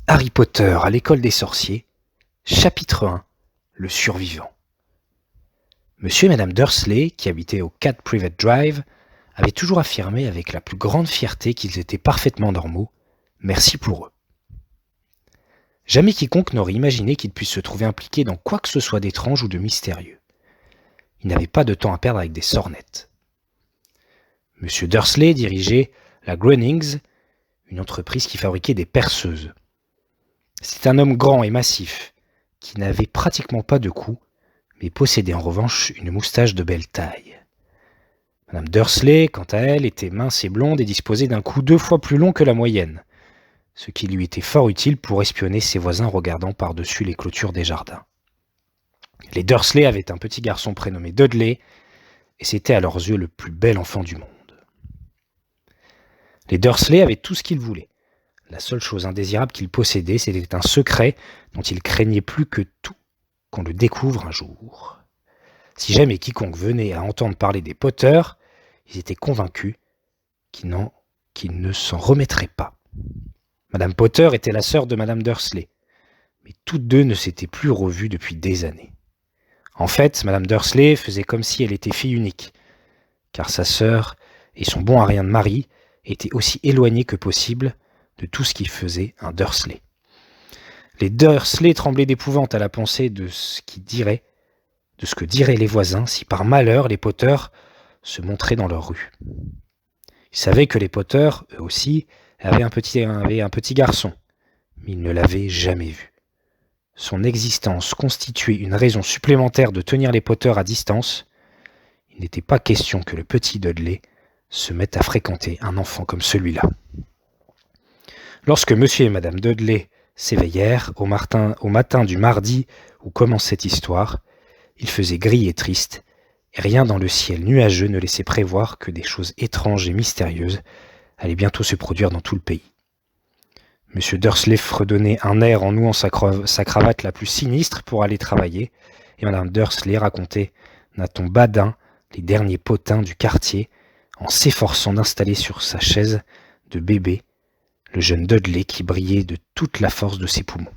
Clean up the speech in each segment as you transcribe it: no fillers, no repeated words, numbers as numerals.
Harry Potter à l'école des sorciers, chapitre 1, le survivant. Monsieur et Madame Dursley, qui habitaient au 4 Privet Drive, avaient toujours affirmé avec la plus grande fierté qu'ils étaient parfaitement normaux. Merci pour eux. Jamais quiconque n'aurait imaginé qu'ils puissent se trouver impliqués dans quoi que ce soit d'étrange ou de mystérieux. Ils n'avaient pas de temps à perdre avec des sornettes. Monsieur Dursley dirigeait la Grunnings, une entreprise qui fabriquait des perceuses. C'était un homme grand et massif, qui n'avait pratiquement pas de cou, mais possédait en revanche une moustache de belle taille. Madame Dursley, quant à elle, était mince et blonde et disposait d'un cou 2 fois plus long que la moyenne, ce qui lui était fort utile pour espionner ses voisins regardant par-dessus les clôtures des jardins. Les Dursley avaient un petit garçon prénommé Dudley, et c'était à leurs yeux le plus bel enfant du monde. Les Dursley avaient tout ce qu'ils voulaient. La seule chose indésirable qu'ils possédaient, c'était un secret dont ils craignaient plus que tout qu'on le découvre un jour. Si jamais quiconque venait à entendre parler des Potter, ils étaient convaincus qu'ils ne s'en remettraient pas. Madame Potter était la sœur de Madame Dursley, mais toutes deux ne s'étaient plus revues depuis des années. En fait, Madame Dursley faisait comme si elle était fille unique, car sa sœur et son bon à rien de mari étaient aussi éloignés que possible de tout ce qui faisait un Dursley. Les Dursley tremblaient d'épouvante à la pensée de ce que diraient les voisins si par malheur les Potter se montraient dans leur rue. Ils savaient que les Potter, eux aussi, avaient un petit garçon, mais ils ne l'avaient jamais vu. Son existence constituait une raison supplémentaire de tenir les Potter à distance. Il n'était pas question que le petit Dudley se mette à fréquenter un enfant comme celui-là. Lorsque monsieur et madame Dudley s'éveillèrent au matin du mardi où commence cette histoire, il faisait gris et triste, et rien dans le ciel nuageux ne laissait prévoir que des choses étranges et mystérieuses allaient bientôt se produire dans tout le pays. Monsieur Dursley fredonnait un air en nouant sa cravate la plus sinistre pour aller travailler, et madame Dursley racontait d'un ton badin les derniers potins du quartier en s'efforçant d'installer sur sa chaise de bébé le jeune Dudley qui brillait de toute la force de ses poumons.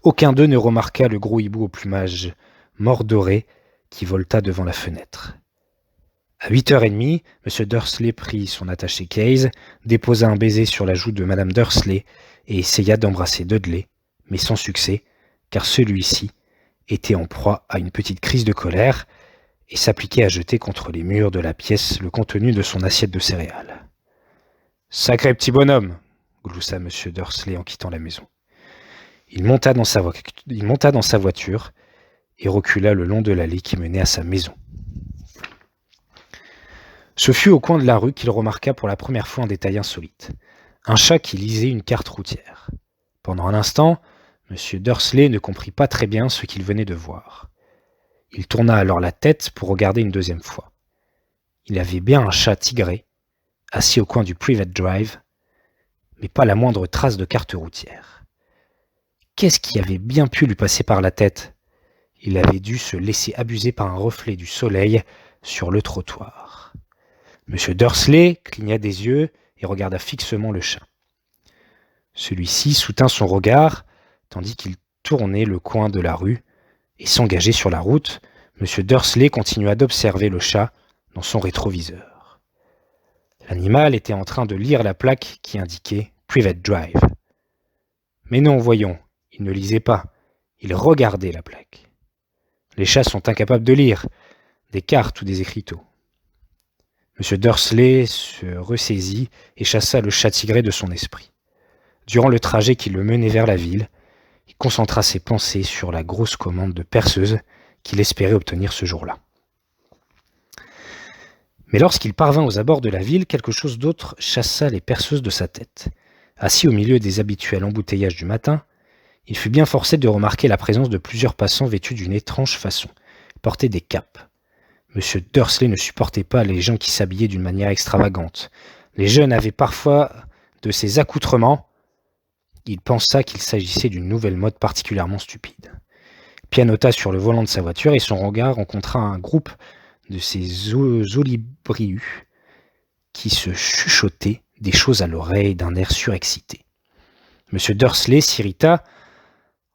Aucun d'eux ne remarqua le gros hibou au plumage mordoré qui voleta devant la fenêtre. À 8h30, M. Dursley prit son attaché case, déposa un baiser sur la joue de Mme Dursley et essaya d'embrasser Dudley, mais sans succès, car celui-ci était en proie à une petite crise de colère et s'appliquait à jeter contre les murs de la pièce le contenu de son assiette de céréales. « Sacré petit bonhomme !» gloussa M. Dursley en quittant la maison. Il monta dans sa voiture et recula le long de l'allée qui menait à sa maison. Ce fut au coin de la rue qu'il remarqua pour la première fois un détail insolite. Un chat qui lisait une carte routière. Pendant un instant, M. Dursley ne comprit pas très bien ce qu'il venait de voir. Il tourna alors la tête pour regarder une deuxième fois. Il y avait bien un chat tigré, assis au coin du Privet Drive, mais pas la moindre trace de carte routière. Qu'est-ce qui avait bien pu lui passer par la tête ? Il avait dû se laisser abuser par un reflet du soleil sur le trottoir. M. Dursley cligna des yeux et regarda fixement le chat. Celui-ci soutint son regard, tandis qu'il tournait le coin de la rue et s'engageait sur la route. M. Dursley continua d'observer le chat dans son rétroviseur. L'animal était en train de lire la plaque qui indiquait « Privet Drive ». Mais non, voyons, il ne lisait pas, il regardait la plaque. Les chats sont incapables de lire des cartes ou des écriteaux. M. Dursley se ressaisit et chassa le chat tigré de son esprit. Durant le trajet qui le menait vers la ville, il concentra ses pensées sur la grosse commande de perceuse qu'il espérait obtenir ce jour-là. Mais lorsqu'il parvint aux abords de la ville, quelque chose d'autre chassa les perceuses de sa tête. Assis au milieu des habituels embouteillages du matin, il fut bien forcé de remarquer la présence de plusieurs passants vêtus d'une étrange façon. Ils portaient des capes. M. Dursley ne supportait pas les gens qui s'habillaient d'une manière extravagante. Les jeunes avaient parfois de ces accoutrements. Il pensa qu'il s'agissait d'une nouvelle mode particulièrement stupide. Il pianota sur le volant de sa voiture et son regard rencontra un groupe de ces olibrius qui se chuchotaient des choses à l'oreille d'un air surexcité. M. Dursley s'irrita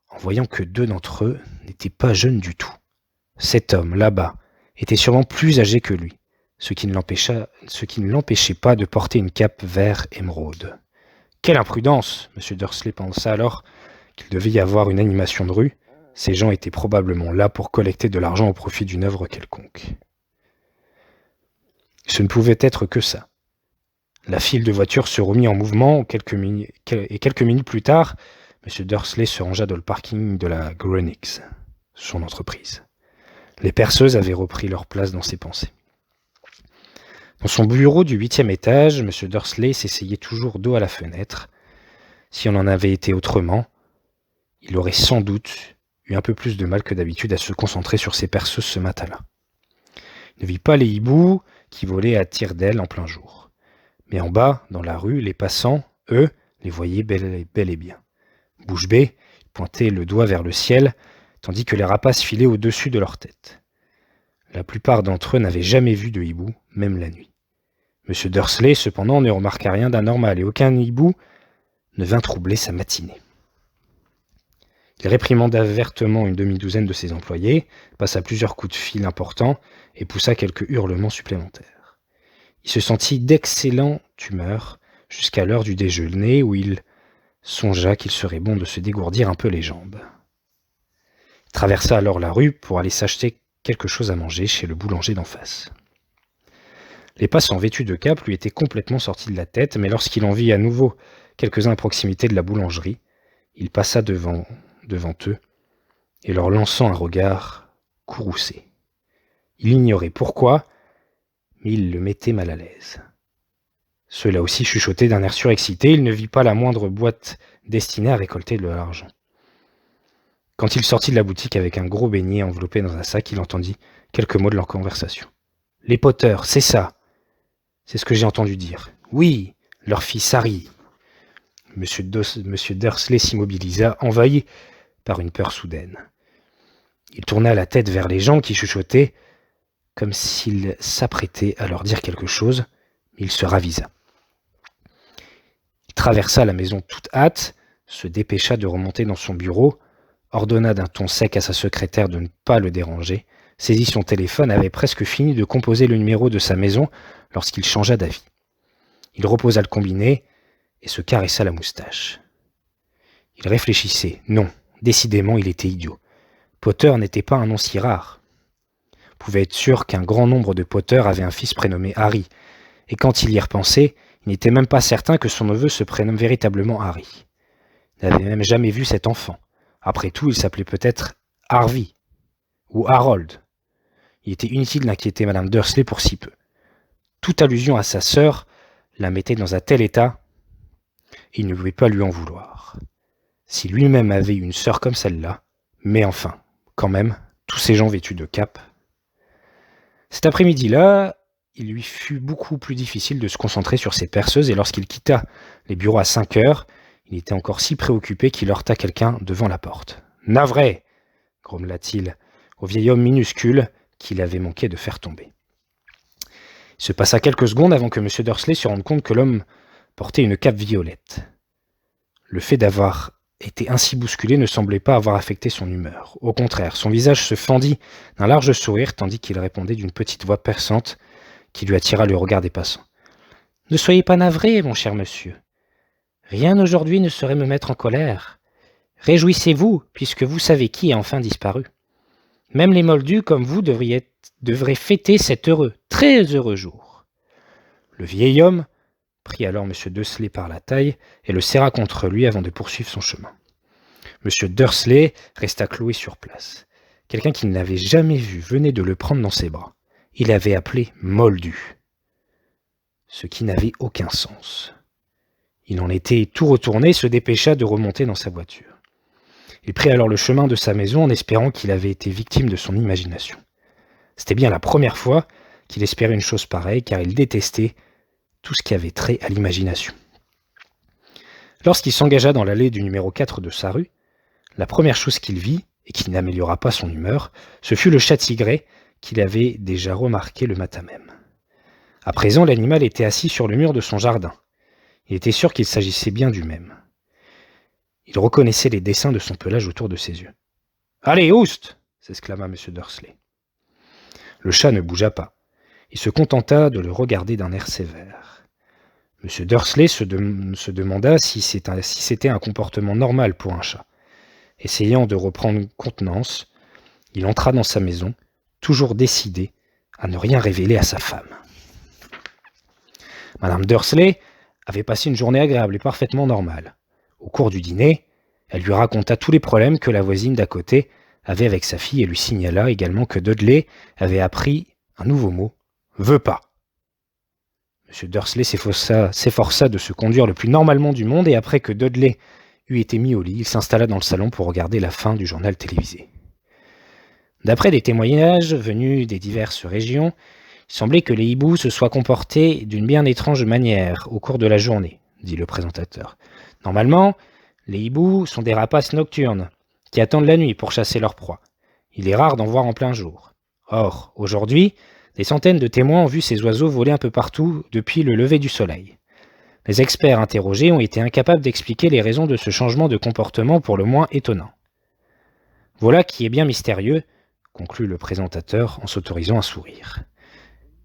en voyant que 2 d'entre eux n'étaient pas jeunes du tout. Cet homme, là-bas, était sûrement plus âgé que lui, ce qui ne l'empêchait pas de porter une cape vert émeraude. Quelle imprudence! M. Dursley pensa alors qu'il devait y avoir une animation de rue. Ces gens étaient probablement là pour collecter de l'argent au profit d'une œuvre quelconque. Ce ne pouvait être que ça. La file de voitures se remit en mouvement et quelques minutes plus tard, M. Dursley se rangea dans le parking de la Greenwich, son entreprise. Les perceuses avaient repris leur place dans ses pensées. Dans son bureau du 8e étage, M. Dursley s'essayait toujours dos à la fenêtre. Si on en avait été autrement, il aurait sans doute eu un peu plus de mal que d'habitude à se concentrer sur ses perceuses ce matin-là. Il ne vit pas les hiboux qui volaient à tire-d'aile en plein jour. Mais en bas, dans la rue, les passants, eux, les voyaient bel et bien. Bouche bée, ils pointaient le doigt vers le ciel, tandis que les rapaces filaient au-dessus de leur tête. La plupart d'entre eux n'avaient jamais vu de hibou, même la nuit. M. Dursley, cependant, ne remarqua rien d'anormal et aucun hibou ne vint troubler sa matinée. Il réprimanda vertement une demi-douzaine de ses employés, passa plusieurs coups de fil importants et poussa quelques hurlements supplémentaires. Il se sentit d'excellente humeur jusqu'à l'heure du déjeuner où il songea qu'il serait bon de se dégourdir un peu les jambes. Il traversa alors la rue pour aller s'acheter quelque chose à manger chez le boulanger d'en face. Les passants vêtus de cape lui étaient complètement sortis de la tête, mais lorsqu'il en vit à nouveau quelques-uns à proximité de la boulangerie, il passa devant eux et leur lançant un regard courroucé. Il ignorait pourquoi, mais il le mettait mal à l'aise. Ceux-là aussi chuchotaient d'un air surexcité, il ne vit pas la moindre boîte destinée à récolter de l'argent. Quand il sortit de la boutique avec un gros beignet enveloppé dans un sac, il entendit quelques mots de leur conversation. « Les poteurs, c'est ça !» C'est ce que j'ai entendu dire. « Oui, leur fils Harry. » Monsieur Dursley s'immobilisa, envahi par une peur soudaine. Il tourna la tête vers les gens qui chuchotaient, comme s'il s'apprêtait à leur dire quelque chose, mais il se ravisa. Il traversa la maison toute hâte, se dépêcha de remonter dans son bureau, ordonna d'un ton sec à sa secrétaire de ne pas le déranger, saisit son téléphone, avait presque fini de composer le numéro de sa maison lorsqu'il changea d'avis. Il reposa le combiné et se caressa la moustache. Il réfléchissait. Non, décidément, il était idiot. Potter n'était pas un nom si rare. On pouvait être sûr qu'un grand nombre de Potter avaient un fils prénommé Harry, et quand il y repensait, il n'était même pas certain que son neveu se prénomme véritablement Harry. Il n'avait même jamais vu cet enfant. Après tout, il s'appelait peut-être Harvey ou Harold. Il était inutile d'inquiéter Madame Dursley pour si peu. Toute allusion à sa sœur la mettait dans un tel état, et il ne pouvait pas lui en vouloir. Si lui-même avait eu une sœur comme celle-là, mais enfin, quand même, tous ces gens vêtus de cape. Cet après-midi-là, il lui fut beaucoup plus difficile de se concentrer sur ses perceuses, et lorsqu'il quitta les bureaux à 5 heures, il était encore si préoccupé qu'il heurta quelqu'un devant la porte. « Navré !» grommela-t-il au vieil homme minuscule qu'il avait manqué de faire tomber. Il se passa quelques secondes avant que M. Dursley se rende compte que l'homme portait une cape violette. Le fait d'avoir été ainsi bousculé ne semblait pas avoir affecté son humeur. Au contraire, son visage se fendit d'un large sourire tandis qu'il répondait d'une petite voix perçante qui lui attira le regard des passants. « Ne soyez pas navré, mon cher monsieur. Rien aujourd'hui ne saurait me mettre en colère. Réjouissez-vous, puisque vous savez qui est enfin disparu. Même les moldus comme vous devraient fêter cet heureux, très heureux jour. » Le vieil homme prit alors M. Dursley par la taille et le serra contre lui avant de poursuivre son chemin. M. Dursley resta cloué sur place. Quelqu'un qu'il n'avait jamais vu venait de le prendre dans ses bras. Il avait appelé Moldu, ce qui n'avait aucun sens. Il en était tout retourné et se dépêcha de remonter dans sa voiture. Il prit alors le chemin de sa maison en espérant qu'il avait été victime de son imagination. C'était bien la première fois qu'il espérait une chose pareille, car il détestait tout ce qui avait trait à l'imagination. Lorsqu'il s'engagea dans l'allée du numéro 4 de sa rue, la première chose qu'il vit, et qui n'améliora pas son humeur, ce fut le chat tigré qu'il avait déjà remarqué le matin même. À présent, l'animal était assis sur le mur de son jardin. Il était sûr qu'il s'agissait bien du même. Il reconnaissait les dessins de son pelage autour de ses yeux. « Allez, oust !» s'exclama M. Dursley. Le chat ne bougea pas. Il se contenta de le regarder d'un air sévère. M. Dursley se demanda si c'était un comportement normal pour un chat. Essayant de reprendre contenance, il entra dans sa maison, toujours décidé à ne rien révéler à sa femme. Madame Dursley avait passé une journée agréable et parfaitement normale. Au cours du dîner, elle lui raconta tous les problèmes que la voisine d'à côté avait avec sa fille et lui signala également que Dudley avait appris un nouveau mot, « veut pas ». M. Dursley s'efforça de se conduire le plus normalement du monde et après que Dudley eut été mis au lit, il s'installa dans le salon pour regarder la fin du journal télévisé. D'après des témoignages venus des diverses régions, il semblait que les hiboux se soient comportés d'une bien étrange manière au cours de la journée, dit le présentateur. Normalement, les hiboux sont des rapaces nocturnes qui attendent la nuit pour chasser leur proie. Il est rare d'en voir en plein jour. Or, aujourd'hui, des centaines de témoins ont vu ces oiseaux voler un peu partout depuis le lever du soleil. Les experts interrogés ont été incapables d'expliquer les raisons de ce changement de comportement pour le moins étonnant. Voilà qui est bien mystérieux, conclut le présentateur en s'autorisant un sourire.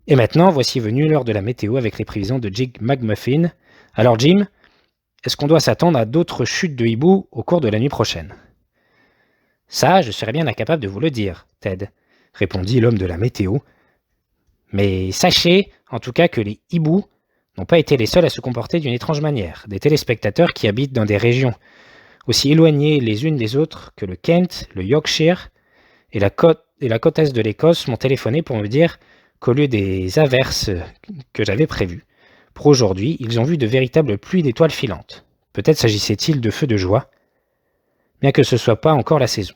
Et maintenant, voici venue l'heure de la météo avec les prévisions de Jim McMuffin. Alors Jim, est-ce qu'on doit s'attendre à d'autres chutes de hiboux au cours de la nuit prochaine ? Ça, je serais bien incapable de vous le dire, Ted, répondit l'homme de la météo. Mais sachez, en tout cas, que les hiboux n'ont pas été les seuls à se comporter d'une étrange manière. Des téléspectateurs qui habitent dans des régions aussi éloignées les unes des autres que le Kent, le Yorkshire et la côte est de l'Écosse m'ont téléphoné pour me dire qu'au lieu des averses que j'avais prévues, pour aujourd'hui, ils ont vu de véritables pluies d'étoiles filantes. Peut-être s'agissait-il de feux de joie, bien que ce ne soit pas encore la saison.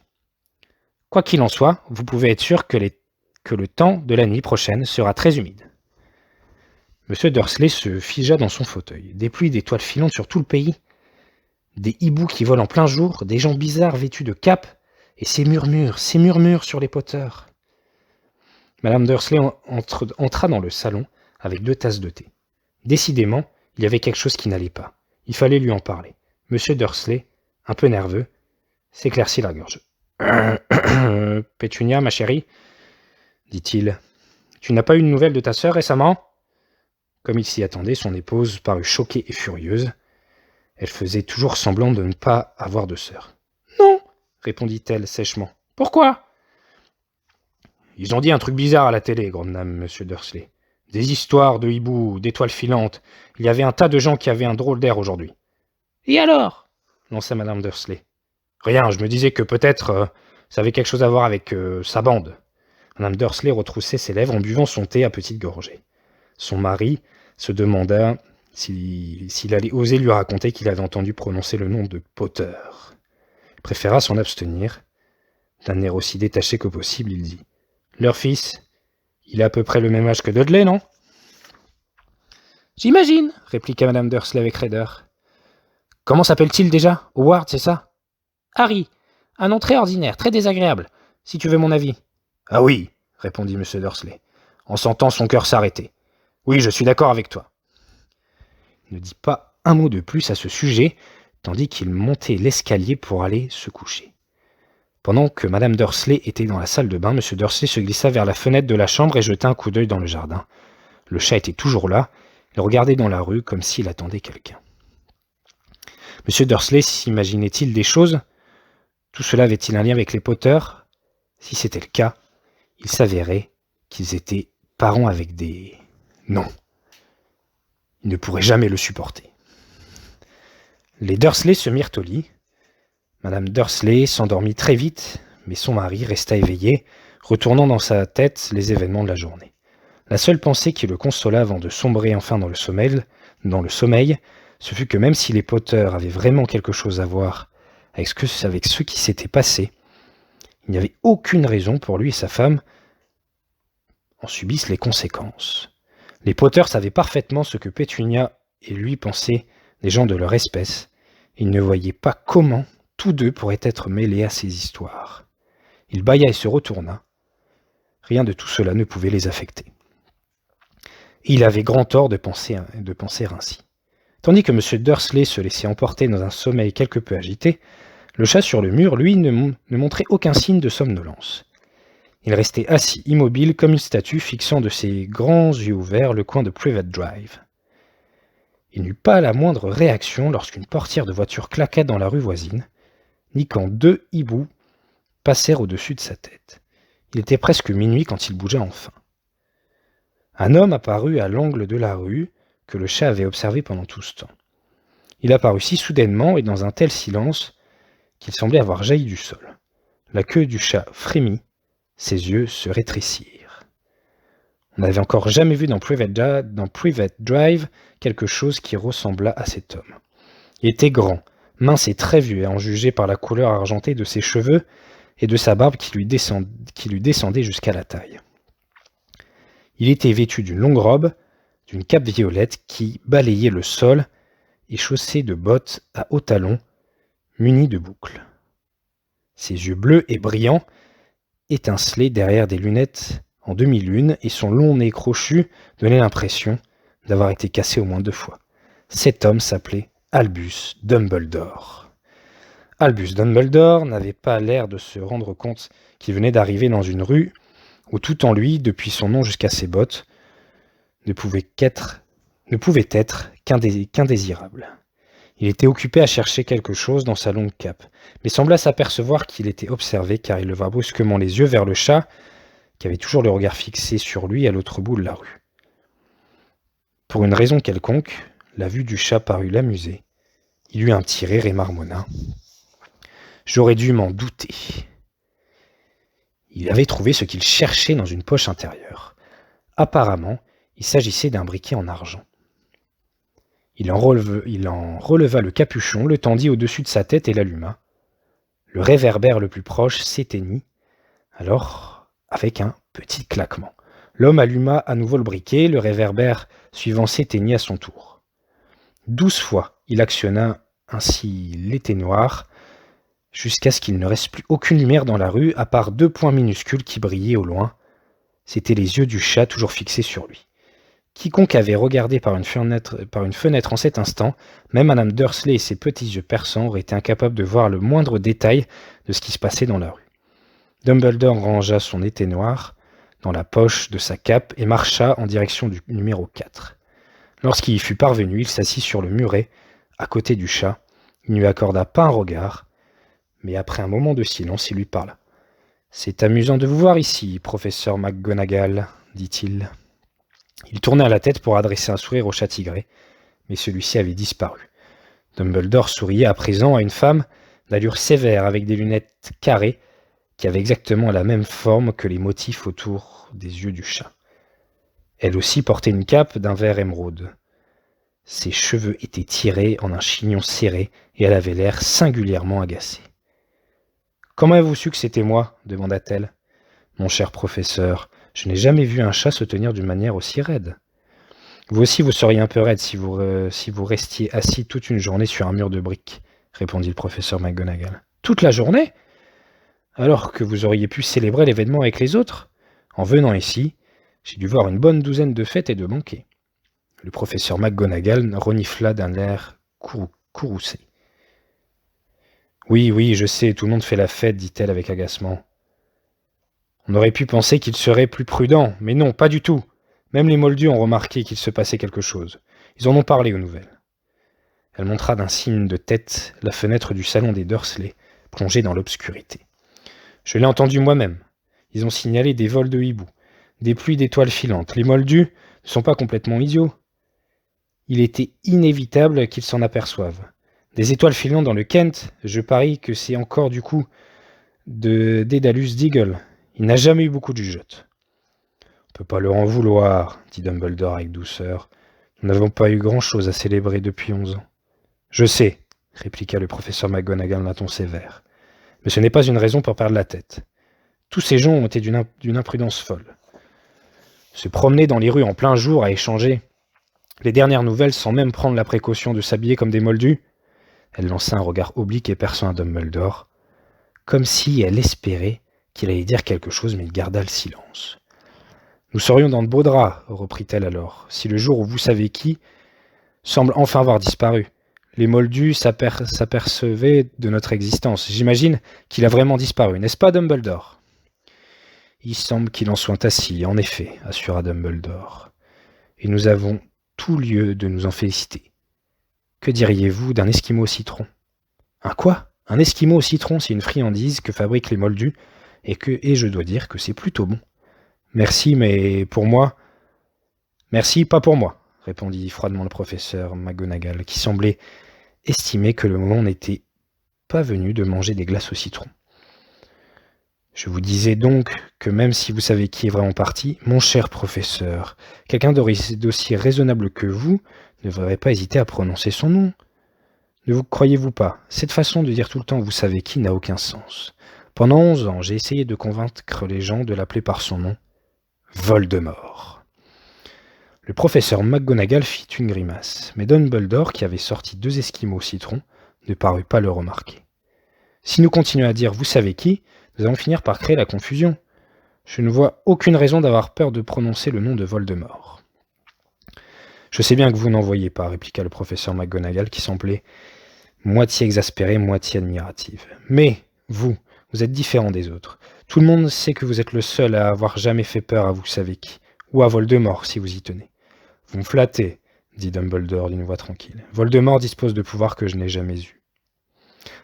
Quoi qu'il en soit, vous pouvez être sûr que le temps de la nuit prochaine sera très humide. M. Dursley se figea dans son fauteuil. Des pluies d'étoiles filantes sur tout le pays, des hiboux qui volent en plein jour, des gens bizarres vêtus de capes, et ces murmures sur les poteurs. Madame Dursley entra dans le salon avec 2 tasses de thé. Décidément, il y avait quelque chose qui n'allait pas. Il fallait lui en parler. M. Dursley, un peu nerveux, s'éclaircit la gorge. « Pétunia, ma chérie, dit-il, tu n'as pas eu de nouvelles de ta sœur récemment ?» Comme il s'y attendait, son épouse parut choquée et furieuse. Elle faisait toujours semblant de ne pas avoir de sœur. « Non, répondit-elle sèchement. « Pourquoi ?»« Ils ont dit un truc bizarre à la télé, gronda M. Dursley. Des histoires de hiboux, d'étoiles filantes. Il y avait un tas de gens qui avaient un drôle d'air aujourd'hui. »« Et alors ?» lança Madame Dursley. « Rien, je me disais que peut-être ça avait quelque chose à voir avec sa bande. » Madame Dursley retroussait ses lèvres en buvant son thé à petites gorgées. Son mari se demanda s'il allait oser lui raconter qu'il avait entendu prononcer le nom de Potter. Il préféra s'en abstenir. D'un air aussi détaché que possible, il dit « Leur fils, il a à peu près le même âge que Dudley, non ?»« J'imagine, répliqua Madame Dursley avec raideur. « Comment s'appelle-t-il déjà ? Howard, c'est ça ? » ?»« Harry, un nom très ordinaire, très désagréable, si tu veux mon avis. »« Ah oui, répondit M. Dursley, en sentant son cœur s'arrêter. Oui, je suis d'accord avec toi. » Il ne dit pas un mot de plus à ce sujet, tandis qu'il montait l'escalier pour aller se coucher. Pendant que Madame Dursley était dans la salle de bain, M. Dursley se glissa vers la fenêtre de la chambre et jeta un coup d'œil dans le jardin. Le chat était toujours là, il regardait dans la rue comme s'il attendait quelqu'un. M. Dursley s'imaginait-il des choses ? Tout cela avait-il un lien avec les Potter ? Si c'était le cas, il s'avérait qu'ils étaient parents avec des... Non. Il ne pourrait jamais le supporter. Les Dursley se mirent au lit. Madame Dursley s'endormit très vite, mais son mari resta éveillé, retournant dans sa tête les événements de la journée. La seule pensée qui le consola avant de sombrer enfin dans le sommeil, ce fut que même si les Potter avaient vraiment quelque chose à voir avec ce qui s'était passé, il n'y avait aucune raison pour lui et sa femme en subissent les conséquences. Les Potter savaient parfaitement ce que Pétunia et lui pensaient des gens de leur espèce, et ils ne voyaient pas comment tous deux pourraient être mêlés à ces histoires. Il bâilla et se retourna. Rien de tout cela ne pouvait les affecter. Et il avait grand tort de penser ainsi. Tandis que M. Dursley se laissait emporter dans un sommeil quelque peu agité, le chat sur le mur, lui, ne montrait aucun signe de somnolence. Il restait assis, immobile comme une statue, fixant de ses grands yeux ouverts le coin de Privet Drive. Il n'eut pas la moindre réaction lorsqu'une portière de voiture claqua dans la rue voisine, ni quand 2 hiboux passèrent au-dessus de sa tête. Il était presque minuit quand il bougea enfin. Un homme apparut à l'angle de la rue que le chat avait observé pendant tout ce temps. Il apparut si soudainement et dans un tel silence qu'il semblait avoir jailli du sol. La queue du chat frémit, ses yeux se rétrécirent. On n'avait encore jamais vu dans Privet Drive quelque chose qui ressemblât à cet homme. Il était grand, mince et très vieux, à en juger par la couleur argentée de ses cheveux et de sa barbe qui lui descendait jusqu'à la taille. Il était vêtu d'une longue robe, d'une cape violette qui balayait le sol et chaussé de bottes à hauts talons munies de boucles. Ses yeux bleus et brillants étincelaient derrière des lunettes en demi-lune et son long nez crochu donnait l'impression d'avoir été cassé au moins 2 fois. Cet homme s'appelait Albus Dumbledore. Albus Dumbledore n'avait pas l'air de se rendre compte qu'il venait d'arriver dans une rue où tout en lui, depuis son nom jusqu'à ses bottes, ne pouvait être qu'indésirable. Il était occupé à chercher quelque chose dans sa longue cape, mais sembla s'apercevoir qu'il était observé car il leva brusquement les yeux vers le chat, qui avait toujours le regard fixé sur lui à l'autre bout de la rue. Pour une raison quelconque, la vue du chat parut l'amuser. Il eut un petit rire et marmonna. « J'aurais dû m'en douter. » Il avait trouvé ce qu'il cherchait dans une poche intérieure. Apparemment, il s'agissait d'un briquet en argent. Il en releva le capuchon, le tendit au-dessus de sa tête et l'alluma. Le réverbère le plus proche s'éteignit, alors avec un petit claquement. L'homme alluma à nouveau le briquet, le réverbère suivant s'éteignit à son tour. 12 fois, il actionna ainsi l'éteignoir, jusqu'à ce qu'il ne reste plus aucune lumière dans la rue, à part 2 points minuscules qui brillaient au loin. C'étaient les yeux du chat toujours fixés sur lui. Quiconque avait regardé par une fenêtre en cet instant, même Madame Dursley et ses petits yeux perçants auraient été incapables de voir le moindre détail de ce qui se passait dans la rue. Dumbledore rangea son éteignoir dans la poche de sa cape et marcha en direction du numéro 4. Lorsqu'il y fut parvenu, il s'assit sur le muret, à côté du chat. Il ne lui accorda pas un regard, mais après un moment de silence, il lui parla. « C'est amusant de vous voir ici, professeur McGonagall, dit-il. » Il tourna la tête pour adresser un sourire au chat tigré, mais celui-ci avait disparu. Dumbledore souriait à présent à une femme d'allure sévère avec des lunettes carrées qui avaient exactement la même forme que les motifs autour des yeux du chat. Elle aussi portait une cape d'un vert émeraude. Ses cheveux étaient tirés en un chignon serré et elle avait l'air singulièrement agacée. « Comment avez-vous su que c'était moi ?» demanda-t-elle. « Mon cher professeur, je n'ai jamais vu un chat se tenir d'une manière aussi raide. Vous aussi, vous seriez un peu raide si vous restiez assis toute une journée sur un mur de briques, répondit le professeur McGonagall. Toute la journée? Alors que vous auriez pu célébrer l'événement avec les autres? En venant ici, j'ai dû voir une bonne douzaine de fêtes et de banquets. Le professeur McGonagall renifla d'un air courroucé. Oui, je sais, tout le monde fait la fête, dit-elle avec agacement. On aurait pu penser qu'il serait plus prudent, mais non, pas du tout. Même les moldus ont remarqué qu'il se passait quelque chose. Ils en ont parlé aux nouvelles. Elle montra d'un signe de tête la fenêtre du salon des Dursley, plongée dans l'obscurité. Je l'ai entendu moi-même. Ils ont signalé des vols de hiboux, des pluies d'étoiles filantes. Les moldus ne sont pas complètement idiots. Il était inévitable qu'ils s'en aperçoivent. Des étoiles filantes dans le Kent, je parie que c'est encore du coup de Dédalus Diggle. Il n'a jamais eu beaucoup de jugeote. On ne peut pas leur en vouloir, dit Dumbledore avec douceur. Nous n'avons pas eu grand-chose à célébrer depuis 11 ans. Je sais, répliqua le professeur McGonagall d'un ton sévère. Mais ce n'est pas une raison pour perdre la tête. Tous ces gens ont été d'une imprudence folle. Se promener dans les rues en plein jour à échanger les dernières nouvelles sans même prendre la précaution de s'habiller comme des moldus. Elle lança un regard oblique et perçant à Dumbledore, comme si elle espérait qu'il allait dire quelque chose, mais il garda le silence. « Nous serions dans de beaux draps, reprit-elle alors, si le jour où vous savez qui semble enfin avoir disparu. Les Moldus s'apercevaient de notre existence. J'imagine qu'il a vraiment disparu, n'est-ce pas, Dumbledore ? Il semble qu'il en soit ainsi, en effet, assura Dumbledore. Et nous avons tout lieu de nous en féliciter. Que diriez-vous d'un esquimau au citron ? Un quoi ? Un esquimau au citron, c'est une friandise que fabriquent les Moldus, et je dois dire que c'est plutôt bon. Merci, mais pour moi... Merci, pas pour moi, répondit froidement le professeur McGonagall, qui semblait estimer que le moment n'était pas venu de manger des glaces au citron. Je vous disais donc que même si vous savez qui est vraiment parti, mon cher professeur, quelqu'un d'aussi raisonnable que vous ne devrait pas hésiter à prononcer son nom. Ne vous croyez-vous pas ? Cette façon de dire tout le temps « vous savez qui » n'a aucun sens. Pendant 11 ans, j'ai essayé de convaincre les gens de l'appeler par son nom. Voldemort. Le professeur McGonagall fit une grimace, mais Dumbledore, qui avait sorti 2 esquimaux au citron, ne parut pas le remarquer. Si nous continuons à dire « vous savez qui », nous allons finir par créer la confusion. Je ne vois aucune raison d'avoir peur de prononcer le nom de Voldemort. Je sais bien que vous n'en voyez pas, répliqua le professeur McGonagall, qui semblait moitié exaspérée, moitié admirative. Mais, vous êtes différent des autres. Tout le monde sait que vous êtes le seul à avoir jamais fait peur à vous savez qui, ou à Voldemort, si vous y tenez. Vous me flattez, dit Dumbledore d'une voix tranquille. Voldemort dispose de pouvoirs que je n'ai jamais eus.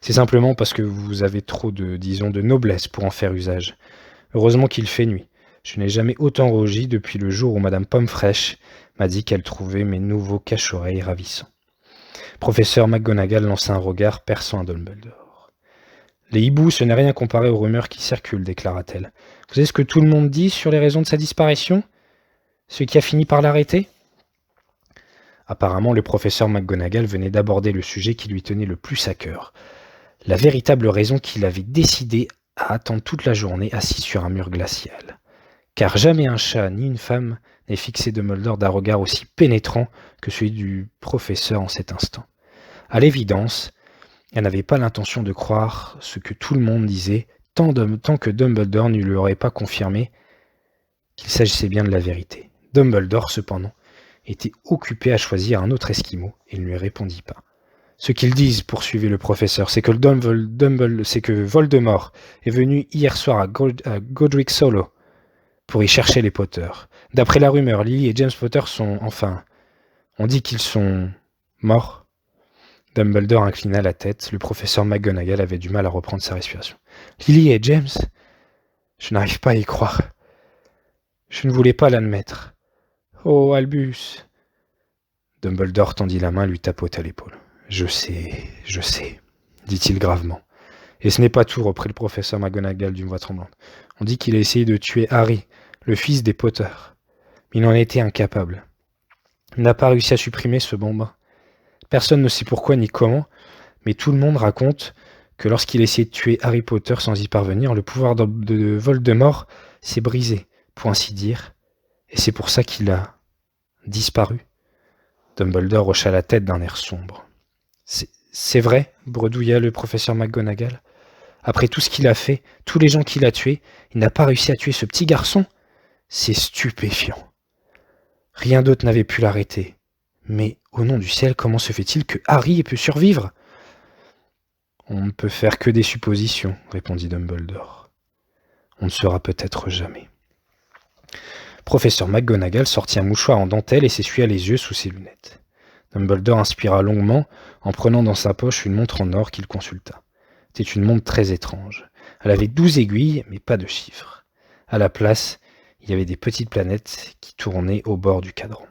C'est simplement parce que vous avez trop de noblesse pour en faire usage. Heureusement qu'il fait nuit. Je n'ai jamais autant rougi depuis le jour où Madame Pomme-Fraîche m'a dit qu'elle trouvait mes nouveaux cache-oreilles ravissants. Professeur McGonagall lança un regard perçant à Dumbledore. Les hiboux, ce n'est rien comparé aux rumeurs qui circulent, déclara-t-elle. Vous savez ce que tout le monde dit sur les raisons de sa disparition ? Ce qui a fini par l'arrêter ? Apparemment, le professeur McGonagall venait d'aborder le sujet qui lui tenait le plus à cœur. La véritable raison qu'il avait décidé à attendre toute la journée assis sur un mur glacial. Car jamais un chat ni une femme n'ait fixé Dumbledore d'un regard aussi pénétrant que celui du professeur en cet instant. À l'évidence, elle n'avait pas l'intention de croire ce que tout le monde disait, tant que Dumbledore ne lui aurait pas confirmé qu'il s'agissait bien de la vérité. Dumbledore, cependant, était occupé à choisir un autre esquimau et ne lui répondit pas. Ce qu'ils disent, poursuivit le professeur, c'est que Voldemort est venu hier soir à Godric Hollow pour y chercher les Potter. D'après la rumeur, Lily et James Potter sont, on dit qu'ils sont morts. Dumbledore inclina la tête. Le professeur McGonagall avait du mal à reprendre sa respiration. Lily et James ? Je n'arrive pas à y croire. Je ne voulais pas l'admettre. Oh, Albus ! Dumbledore tendit la main et lui tapota l'épaule. Je sais, dit-il gravement. Et ce n'est pas tout, reprit le professeur McGonagall d'une voix tremblante. On dit qu'il a essayé de tuer Harry, le fils des Potter. Mais il en a été incapable. Il n'a pas réussi à supprimer ce bambin. Personne ne sait pourquoi ni comment, mais tout le monde raconte que lorsqu'il a essayé de tuer Harry Potter sans y parvenir, le pouvoir de Voldemort s'est brisé, pour ainsi dire, et c'est pour ça qu'il a disparu. Dumbledore hocha la tête d'un air sombre. C'est vrai, bredouilla le professeur McGonagall. Après tout ce qu'il a fait, tous les gens qu'il a tués, il n'a pas réussi à tuer ce petit garçon. C'est stupéfiant. Rien d'autre n'avait pu l'arrêter. Mais, au nom du ciel, comment se fait-il que Harry ait pu survivre ? On ne peut faire que des suppositions, répondit Dumbledore. On ne saura peut-être jamais. Professeur McGonagall sortit un mouchoir en dentelle et s'essuya les yeux sous ses lunettes. Dumbledore inspira longuement en prenant dans sa poche une montre en or qu'il consulta. C'était une montre très étrange. Elle avait 12 aiguilles, mais pas de chiffres. À la place, il y avait des petites planètes qui tournaient au bord du cadran.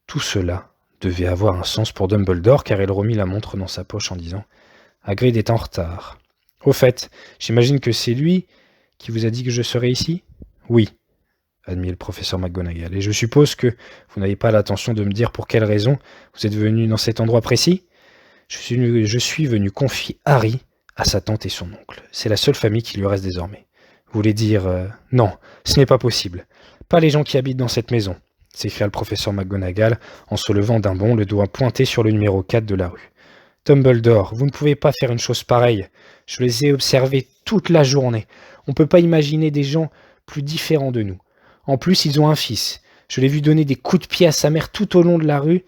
Tout cela devait avoir un sens pour Dumbledore, car il remit la montre dans sa poche en disant « Hagrid est en retard. Au fait, j'imagine que c'est lui qui vous a dit que je serais ici ?»« Oui, » admit le professeur McGonagall. « Et je suppose que vous n'avez pas l'intention de me dire pour quelle raison vous êtes venu dans cet endroit précis ? Je suis venu confier Harry à sa tante et son oncle. C'est la seule famille qui lui reste désormais. Vous voulez dire non, ce n'est pas possible. Pas les gens qui habitent dans cette maison, » s'écria le professeur McGonagall en se levant d'un bond, le doigt pointé sur le numéro 4 de la rue. « Dumbledore, vous ne pouvez pas faire une chose pareille. Je les ai observés toute la journée. On ne peut pas imaginer des gens plus différents de nous. En plus, ils ont un fils. Je l'ai vu donner des coups de pied à sa mère tout au long de la rue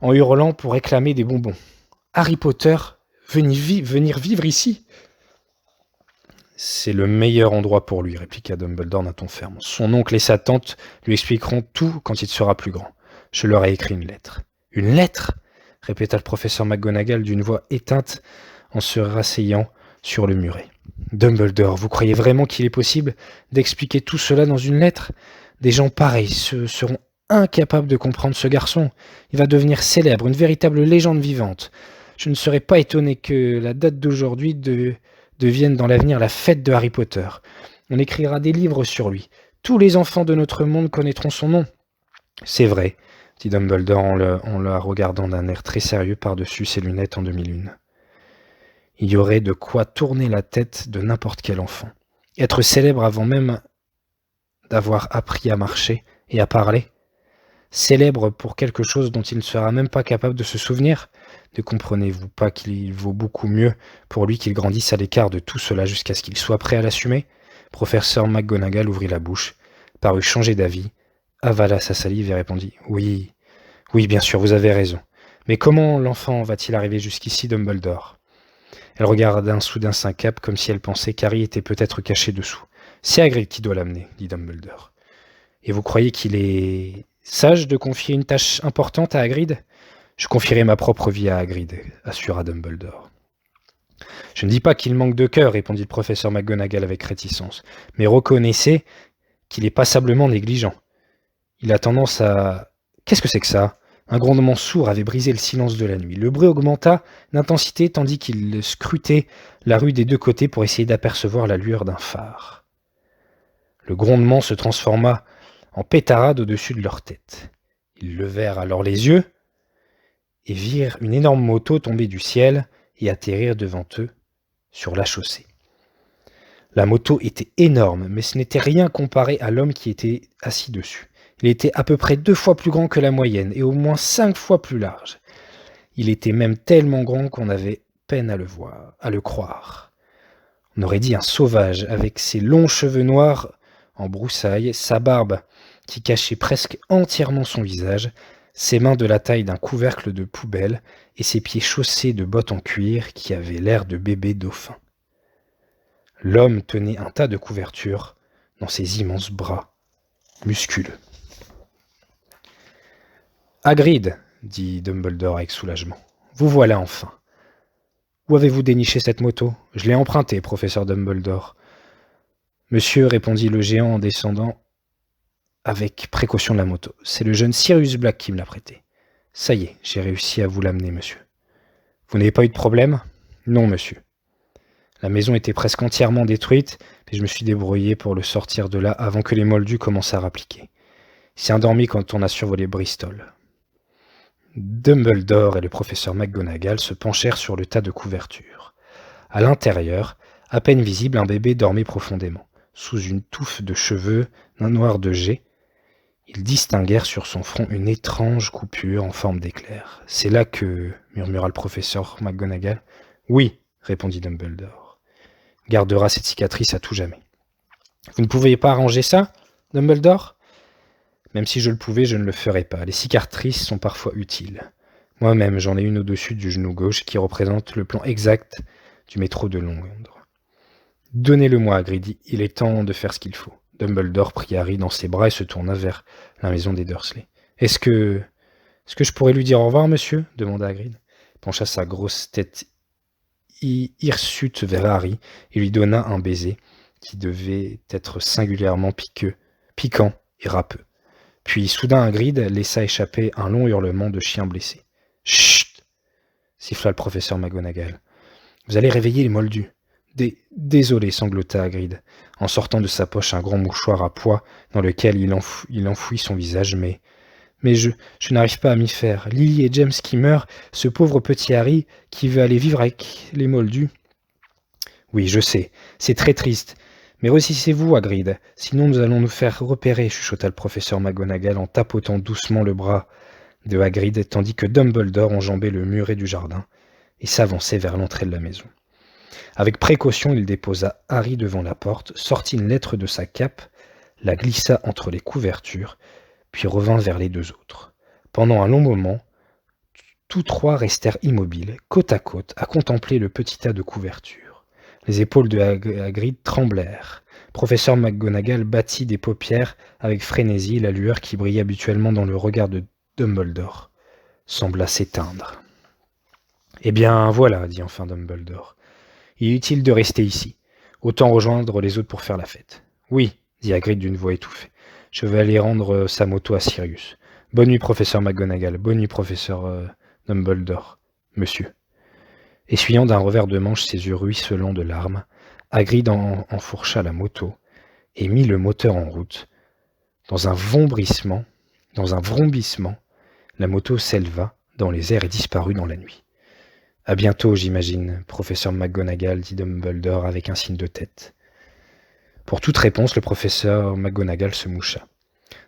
en hurlant pour réclamer des bonbons. « Harry Potter, venir vivre ici !» « C'est le meilleur endroit pour lui, » répliqua Dumbledore d'un ton ferme. « Son oncle et sa tante lui expliqueront tout quand il sera plus grand. Je leur ai écrit une lettre. »« Une lettre ?» répéta le professeur McGonagall d'une voix éteinte en se rasseyant sur le muret. « Dumbledore, vous croyez vraiment qu'il est possible d'expliquer tout cela dans une lettre ? Des gens pareils seront incapables de comprendre ce garçon. Il va devenir célèbre, une véritable légende vivante. Je ne serais pas étonné que la date d'aujourd'hui devienne dans l'avenir la fête de Harry Potter. On écrira des livres sur lui. Tous les enfants de notre monde connaîtront son nom. »« C'est vrai, » dit Dumbledore en la regardant d'un air très sérieux par-dessus ses lunettes en demi-lune. Il y aurait de quoi tourner la tête de n'importe quel enfant. Être célèbre avant même d'avoir appris à marcher et à parler. Célèbre pour quelque chose dont il ne sera même pas capable de se souvenir. Ne comprenez-vous pas qu'il vaut beaucoup mieux pour lui qu'il grandisse à l'écart de tout cela jusqu'à ce qu'il soit prêt à l'assumer ? Professeur McGonagall ouvrit la bouche, parut changer d'avis, avala sa salive et répondit « Oui, bien sûr, vous avez raison. Mais comment l'enfant va-t-il arriver jusqu'ici, Dumbledore ?» Elle regarda soudain sa cape comme si elle pensait qu'Harry était peut-être caché dessous. « C'est Hagrid qui doit l'amener, » dit Dumbledore. « Et vous croyez qu'il est sage de confier une tâche importante à Hagrid ? Je confierai ma propre vie à Hagrid, » assura Dumbledore. « Je ne dis pas qu'il manque de cœur, » répondit le professeur McGonagall avec réticence, « mais reconnaissez qu'il est passablement négligent. Il a tendance à... Qu'est-ce que c'est que ça ? » Un grondement sourd avait brisé le silence de la nuit. Le bruit augmenta d'intensité tandis qu'il scrutait la rue des deux côtés pour essayer d'apercevoir la lueur d'un phare. Le grondement se transforma en pétarade au-dessus de leur tête. Ils levèrent alors les yeux et virent une énorme moto tomber du ciel et atterrir devant eux sur la chaussée. La moto était énorme, mais ce n'était rien comparé à l'homme qui était assis dessus. Il était à peu près 2 fois plus grand que la moyenne et au moins 5 fois plus large. Il était même tellement grand qu'on avait peine à le croire. On aurait dit un sauvage avec ses longs cheveux noirs en broussailles, sa barbe qui cachait presque entièrement son visage, ses mains de la taille d'un couvercle de poubelle et ses pieds chaussés de bottes en cuir qui avaient l'air de bébés dauphins. L'homme tenait un tas de couvertures dans ses immenses bras musculeux. « Hagrid, » dit Dumbledore avec soulagement, « vous voilà enfin. Où avez-vous déniché cette moto ? Je l'ai empruntée, professeur Dumbledore. » Monsieur, répondit le géant en descendant avec précaution de la moto. C'est le jeune Sirius Black qui me l'a prêtée. Ça y est, j'ai réussi à vous l'amener, monsieur. Vous n'avez pas eu de problème ? Non, monsieur. La maison était presque entièrement détruite, mais je me suis débrouillé pour le sortir de là avant que les moldus commencent à rappliquer. Il s'est endormi quand on a survolé Bristol. Dumbledore et le professeur McGonagall se penchèrent sur le tas de couvertures. À l'intérieur, à peine visible, un bébé dormait profondément. Sous une touffe de cheveux d'un noir de jet, ils distinguèrent sur son front une étrange coupure en forme d'éclair. « C'est là que... » murmura le professeur McGonagall. « Oui, » répondit Dumbledore. « Gardera cette cicatrice à tout jamais. »« Vous ne pouviez pas arranger ça, Dumbledore ? » Même si je le pouvais, je ne le ferais pas. Les cicatrices sont parfois utiles. Moi-même, j'en ai une au-dessus du genou gauche qui représente le plan exact du métro de Londres. « Donnez-le-moi, Hagrid, il est temps de faire ce qu'il faut. » Dumbledore prit Harry dans ses bras et se tourna vers la maison des Dursley. « Est-ce que je pourrais lui dire au revoir, monsieur ?» demanda Hagrid. Il pencha sa grosse tête hirsute vers Harry et lui donna un baiser qui devait être singulièrement piquant et râpeux. Puis, soudain, Hagrid laissa échapper un long hurlement de chien blessé. « Chut !» siffla le professeur McGonagall. « Vous allez réveiller les moldus. »« Désolé, » sanglota Hagrid, en sortant de sa poche un grand mouchoir à pois dans lequel il enfouit son visage, mais je n'arrive pas à m'y faire. Lily et James qui meurent, ce pauvre petit Harry qui veut aller vivre avec les moldus. »« Oui, je sais, c'est très triste. Mais ressaisissez-vous, Hagrid, sinon nous allons nous faire repérer, » chuchota le professeur McGonagall en tapotant doucement le bras de Hagrid, tandis que Dumbledore enjambait le muret du jardin et s'avançait vers l'entrée de la maison. Avec précaution, il déposa Harry devant la porte, sortit une lettre de sa cape, la glissa entre les couvertures, puis revint vers les 2 autres. Pendant un long moment, Tous trois restèrent immobiles, côte à côte, à contempler le petit tas de couvertures. Les épaules de Hagrid tremblèrent. Professeur McGonagall battit des paupières avec frénésie, la lueur qui brillait habituellement dans le regard de Dumbledore sembla s'éteindre. « Eh bien, voilà, dit enfin Dumbledore. Il est utile de rester ici. Autant rejoindre les autres pour faire la fête. »« Oui, dit Hagrid d'une voix étouffée. Je vais aller rendre sa moto à Sirius. Bonne nuit, professeur McGonagall. Bonne nuit, professeur Dumbledore. Monsieur. » Essuyant d'un revers de manche ses yeux ruisselants de larmes, Hagrid enfourcha la moto et mit le moteur en route. Dans un vrombissement, la moto s'éleva dans les airs et disparut dans la nuit. « À bientôt, j'imagine, professeur McGonagall, dit Dumbledore avec un signe de tête. Pour toute réponse, le professeur McGonagall se moucha.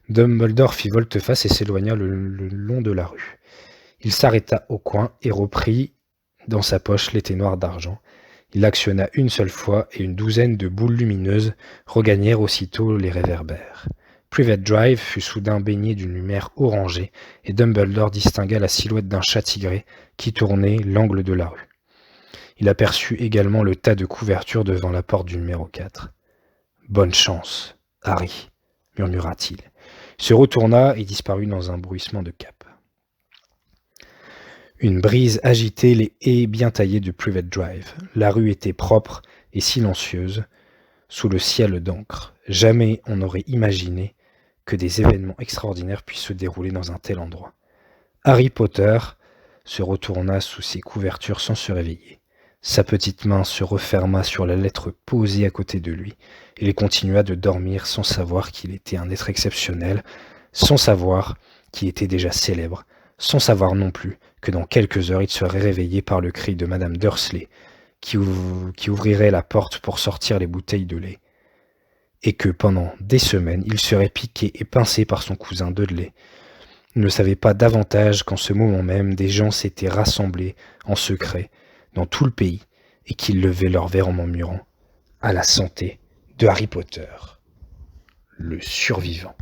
Dumbledore fit volte-face et s'éloigna le long de la rue. Il s'arrêta au coin et reprit dans sa poche l'épée noire d'argent. Il l'actionna une seule fois et une douzaine de boules lumineuses regagnèrent aussitôt les réverbères. Privet Drive fut soudain baigné d'une lumière orangée et Dumbledore distingua la silhouette d'un chat tigré qui tournait l'angle de la rue. Il aperçut également le tas de couvertures devant la porte du numéro 4. « Bonne chance, Harry, murmura-t-il. Il se retourna et disparut dans un bruissement de cape. Une brise agitait les haies bien taillées de Privet Drive. La rue était propre et silencieuse, sous le ciel d'encre. Jamais on n'aurait imaginé que des événements extraordinaires puissent se dérouler dans un tel endroit. Harry Potter se retourna sous ses couvertures sans se réveiller. Sa petite main se referma sur la lettre posée à côté de lui, et il continua de dormir sans savoir qu'il était un être exceptionnel, sans savoir qu'il était déjà célèbre, sans savoir non plus que dans quelques heures il serait réveillé par le cri de Madame Dursley, qui ouvrirait la porte pour sortir les bouteilles de lait, et que pendant des semaines il serait piqué et pincé par son cousin Dudley. Il ne savait pas davantage qu'en ce moment même des gens s'étaient rassemblés en secret dans tout le pays et qu'ils levaient leur verre en murmurant « À la santé de Harry Potter, le survivant ».